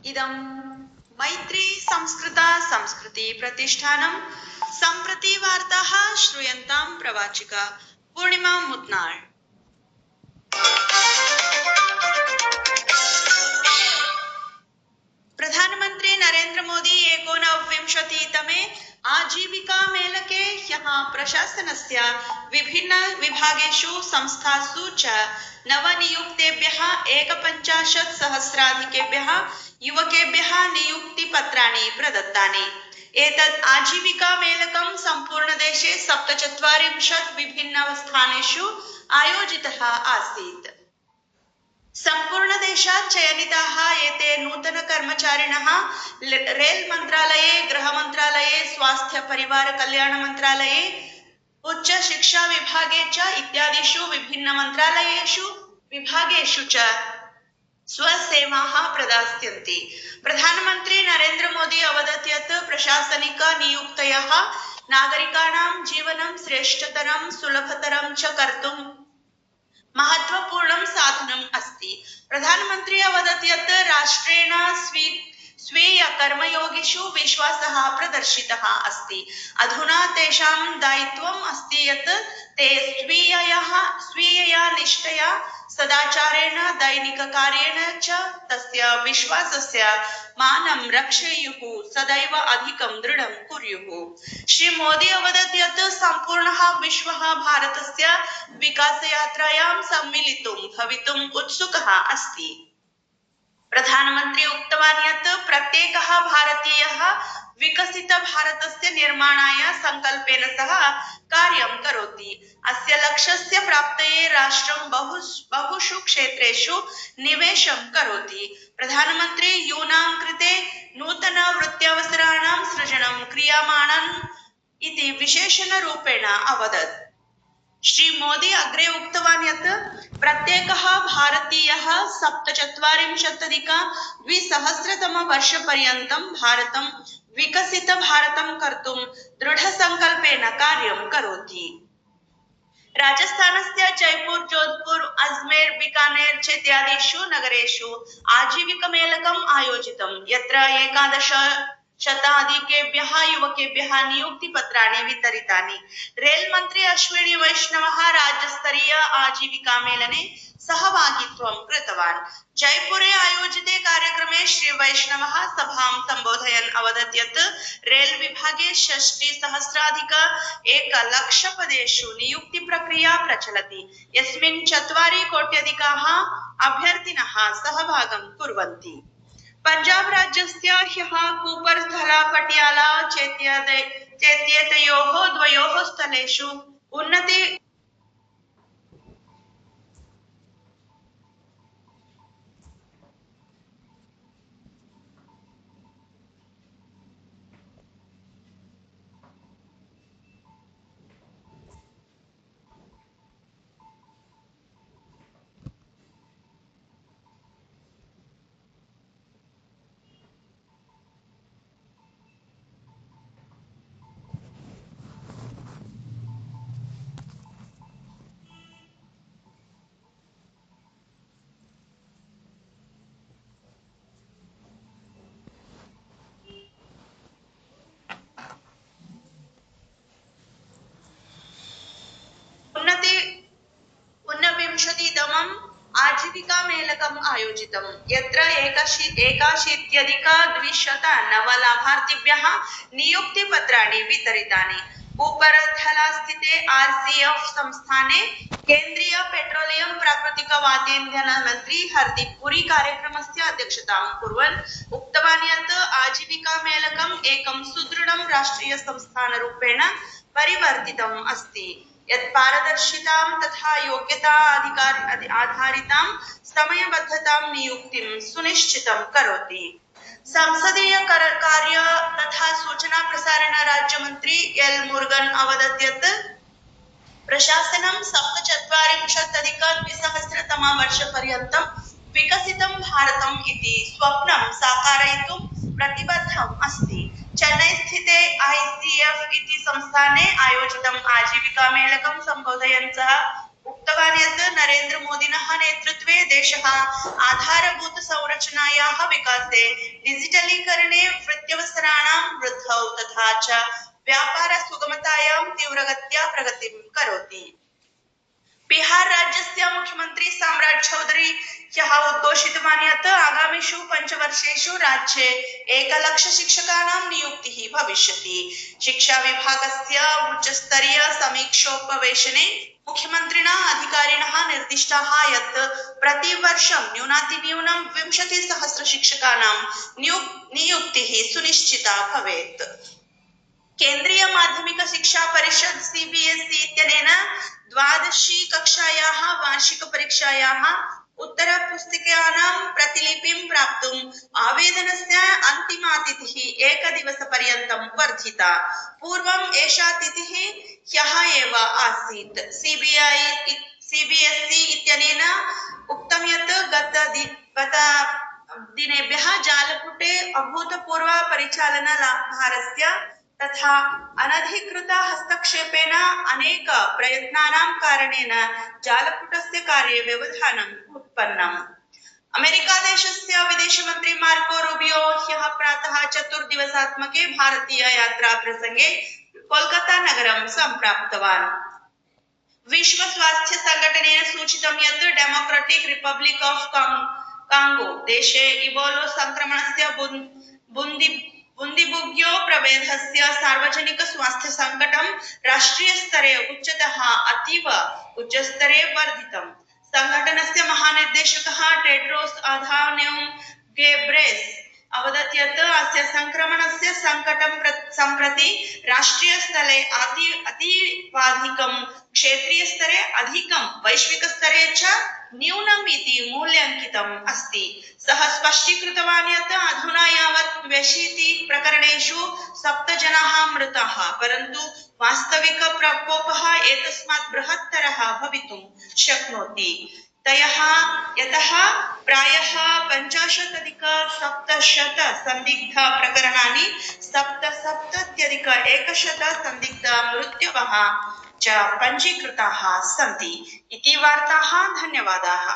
इदं मैत्री संस्कृता संस्कृति प्रतिष्ठानं सम्प्रति वार्ताः श्रूयन्तां प्रवाचिका पूर्णिमा मुद्नाळ। प्रधानमंत्री नरेंद्र मोदी 19विंशतितमे आजीविका मेलके ह्यः प्रशासनस्य विभिन्न विभागेषु संस्थासु च नवनियुक्तेभ्यः 51,000 युवकेभ्यः नियुक्तिपत्राणि प्रदत्तानि। एतत् आजीविका मेलकं सम्पूर्णदेशे 47 विभिन्नस्थानेषु आयोजितः आसीत्। संपूर्ण देशात् चयनिताः एते नूतन कर्मचारिणः रेल मन्त्रालये, गृह मन्त्रालये, स्वास्थ्य परिवार कल्याण मन्त्रालये, उच्च शिक्षा विभागे च इत्यादिषु विभिन्न मन्त्रालयेषु विभागेषु च स्वसेवाः प्रदास्यन्ति। प्रधानमन्त्री नरेंद्र मोदी अवदत् यत् प्रशासनिक नियुक्तयः नागरिकाणां जीवनं श्रेष्ठतरं सुलभतरं च कर्तुं महत्वपूर्णं साधनम् अस्ति। प्रधानमन्त्री अवदत् यत् राष्ट्रेण स्वीय कर्मयोगिषु विश्वासः प्रदर्शितः अस्ति। अधुना तेषां दायित्वम् अस्ति यत् ते स्वीयया निष्ठया सदाचारेण दैनिककार्येण च तस्य विश्वासस्य मानं रक्षेयुः, सदैव अधिकं दृढं कुर्युः। श्री मोदी अवदत् यत् सम्पूर्णः विश्वः भारतस्य विकासयात्रायां सम्मिलितुं भवितुम् उत्सुकः अस्ति। प्रधानमन्त्री उक्तवान् यत् प्रत्येकः भारतीयः विकसित भारतस्य निर्माणाय संकल्पेन सह कार्यं करोति। अस्य लक्ष्यस्य प्राप्तये राष्ट्रं बहुषु क्षेत्रेषु निवेशं करोति। प्रधानमन्त्री यूनां कृते नूतन वृत्त्यवसराणां सृजनं क्रियमाणम् इति विशेषणरूपेण अवदत्। श्री मोदी अग्रे उक्तवान् यत् प्रत्येकः भारतीयः 47-2000 भारतं विकसित भारतं कर्तुं दृढसंकल्पेन कार्यं करोति। राजस्थानस्य जयपुर, जोधपुर, अजमेर, बीकानेर चेत्यादिषु नगरेषु आजीविकमेलकम् आयोजितं, यत्र 11,000 युवकेभ्यः नियुक्तिपत्राणि वितरितानि। रेल मंत्री अश्विनी वैष्णवः राज्यस्तरीय आजीविका मेलने सहभागित्वं कृतवान्। जयपुरे आयोजिते कार्यक्रमे श्री वैष्णवः सभां सम्बोधयन् अवदत् यत् रेल विभागे 60,000 पदेषु नियुक्ति प्रक्रिया प्रचलति, यस्मिन् 4 कोट्यधिकाः अभ्यर्थिनः सहभागं कुर्वन्ति। पंजाब राज्यस्य ह्यः कूपरस्थला पटियाला चेत्येतयोः द्वयोः स्थलेषु उन्नति ऊनविंशतितमम् आजीविका मेलकम् आयोजितं, यत्र 81,200 नवलाभार्थिभ्यः नियुक्तिपत्राणि वितरितानि। कूपरस्थला स्थिते RCF संस्थाने केन्द्रीय पेट्रोलियम प्राकृतिक वातेन्धन मंत्री हरदीप पुरी कार्यक्रमस्य अध्यक्षतां कुर्वन् उक्तवान् यत् आजीविका मेलकम् एकं सुदृढं राष्ट्रिय संस्थानरूपेण परिवर्तितम् अस्ति, यत् पारदर्शितां तथा योग्यता आधारितां समयबद्धतां नियुक्तिं सुनिश्चितं करोति। संसदीय कार्य तथा सूचना प्रसारण राज्य मंत्री एल मुरुगन अवदत् यत् प्रशासनं 47-2000 विकसितं भारतम् इति स्वप्नं साकारयितुं प्रतिबद्धम् अस्ति। चेन्नई स्थिते ICF इति संस्थाने आयोजितम् आजीविका मेलकं सम्बोधयन् सः उक्तवान् यत् नरेन्द्रमोदिनः नेतृत्वे देशः आधारभूतसंरचनायाः विकासे डिजिटलीकरणे वृत्यवसराणां वृद्धौ तथा च व्यापारसुगमतायां तीव्रगत्या प्रगतिं करोति। बिहार राज्यस्य मुख्यमंत्री सम्राट चौधरी ह्यः उद्घोषितवान् यत् आगामिषु 5 वर्षेषु राज्ये 1 लक्ष शिक्षकाणां नियुक्तिः भविष्यति। शिक्षा विभागस्य उच्चस्तरीय समीक्षोपवेशने मुख्यमन्त्रिणा अधिकारिणः निर्दिष्टाः यत् प्रतिवर्षं न्यूनातिन्यूनं 20,000 शिक्षकाणां नियुक्तिः सुनिश्चिता भवेत्। केंद्रीय माध्यमिक शिक्षा परिषद सीबीएसई इत्यनेन 12शी कक्षायाः वार्षिक परीक्षायाः उत्तरपुस्तिकानां प्रतिलिपिं प्राप्तुम् आवेदनस्य अन्तिमा तिथिः एकदिवसपर्यन्तं वर्धिता। पूर्वम् एषा तिथिः ह्यः एव आसीत्। सीबीएसई इत्यनेन उक्तं यत् गत दिनेभ्यः जालपुटे अभूतपूर्व परिचालनभारस्य तथा अनधिकृत हस्तक्षेपेन अनेक प्रयत्नानां कारणेन जालपुटस्य कार्ये व्यवधानम् उत्पन्नम्। अमेरिका देशस्य विदेशमन्त्री मार्को रूबियो ह्यः प्रातः 4 दिवसात्मके भारतीय यात्रा प्रसंगे कोलकाता नगरं सम्प्राप्तवान्। विश्व स्वास्थ्य संघटनेन सूचितं यत् डेमोक्रेटिक रिपब्लिक ऑफ कांगो देशे इबोला संक्रमणस्य बुन्दिबुग्यो प्रभेदस्य सार्वजनिक स्वास्थ्य संकटं राष्ट्रीय स्तरे उच्चतः अतीव उच्चस्तरे वर्धितम्। संघटनस्य महानिर्देशकः टेड्रोस अधानोम घेब्रेयेसस् अवदत् यत् अस्य संक्रमणस्य संकटं सम्प्रति राष्ट्रीय स्तरे अतीवाधिकं क्षेत्रीय स्तरे अधिकं वैश्विक स्तरे च न्यूनम् इति मूल्याङ्कितम् अस्ति। सः स्पष्टीकृतवान् यत् अधुना यावत् 82 प्रकरणेषु 7 जनाः मृताः, परन्तु वास्तविक प्रकोपः एतस्मात् बृहत्तरः भवितुं शक्नोति। यतः प्रायः 50,700 संदिग्ध प्रकरणानि 77,100 संदिग्ध मृत्युवः च पञ्जीकृताः सन्ति इति वार्ताः। धन्यवादाः।